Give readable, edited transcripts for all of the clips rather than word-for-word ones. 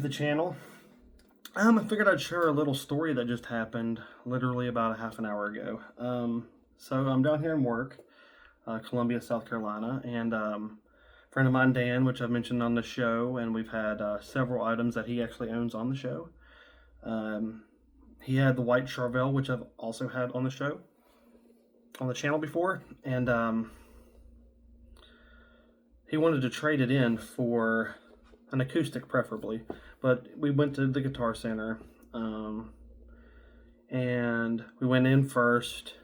the channel. I figured I'd share a little story that just happened literally about a half an hour ago. So I'm down here in work, Columbia, South Carolina, and a friend of mine, Dan, which I've mentioned on the show, and we've had several items that he actually owns on the show. He had the white Charvel, which I've also had on the show, on the channel before, and he wanted to trade it in for an acoustic, preferably. But we went to the Guitar Center, and we went in first,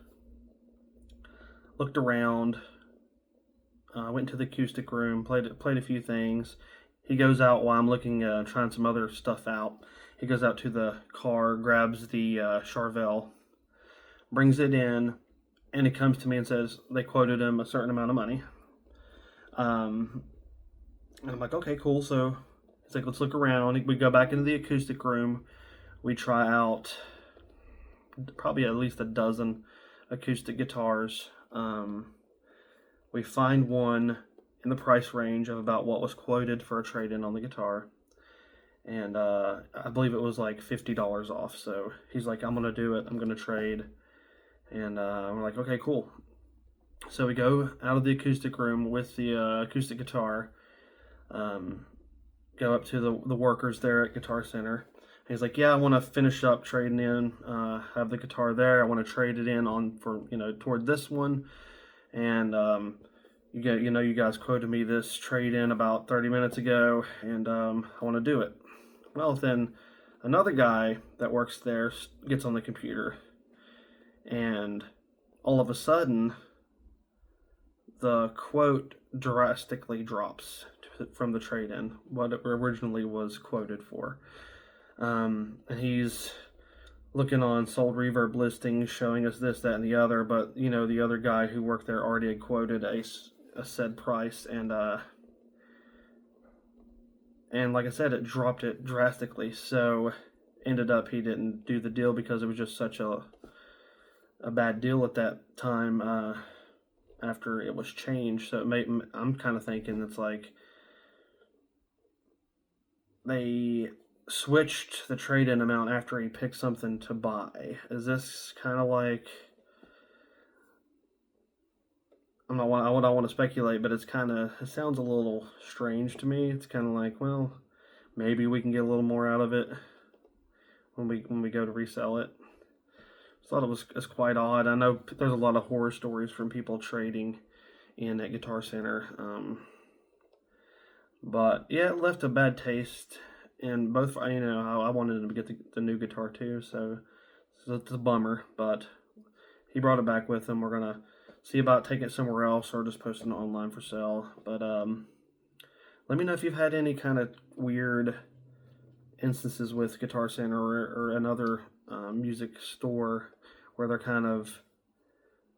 looked around, went to the acoustic room, played a few things. He goes out while I'm looking, trying some other stuff out. He goes out to the car, grabs the Charvel, brings it in, and he comes to me and says they quoted him a certain amount of money. And I'm like, okay, cool. So he's like, let's look around. We go back into the acoustic room. We try out probably at least a dozen acoustic guitars. We find one in the price range of about what was quoted for a trade-in on the guitar. And I believe it was like $50 off. So he's like, I'm going to do it. I'm going to trade. And we're like, okay, cool. So we go out of the acoustic room with the acoustic guitar, go up to the workers there at Guitar Center. He's like, yeah, I want to finish up trading in, have the guitar there. I want to trade it in on for, toward this one. And you guys quoted me this trade in about 30 minutes ago, and I want to do it. Well, then another guy that works there gets on the computer, and all of a sudden, the quote drastically drops from the trade-in, what it originally was quoted for. And he's looking on Sold Reverb listings, showing us this, that, and the other, but, the other guy who worked there already had quoted a said price, and like I said, it dropped it drastically, so ended up he didn't do the deal because it was just such a bad deal at that time, after it was changed. So I'm kind of thinking it's like they switched the trade-in amount after he picked something to buy. Is this kind of like, I don't want to speculate, but it sounds a little strange to me. It's kind of like, well, maybe we can get a little more out of it when we go to resell it. I thought it was quite odd. I know there's a lot of horror stories from people trading in at Guitar Center. But yeah, it left a bad taste. And both, I wanted him to get the new guitar too, so it's a bummer. But he brought it back with him. We're going to see about taking it somewhere else or just posting it online for sale. But let me know if you've had any kind of weird instances with Guitar Center or another music store where they're kind of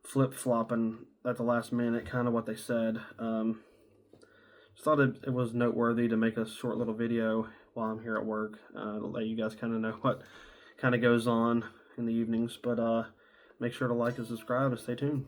flip-flopping at the last minute, kind of what they said. Just thought it was noteworthy to make a short little video while I'm here at work, to let you guys kind of know what kind of goes on in the evenings. But make sure to like and subscribe and stay tuned.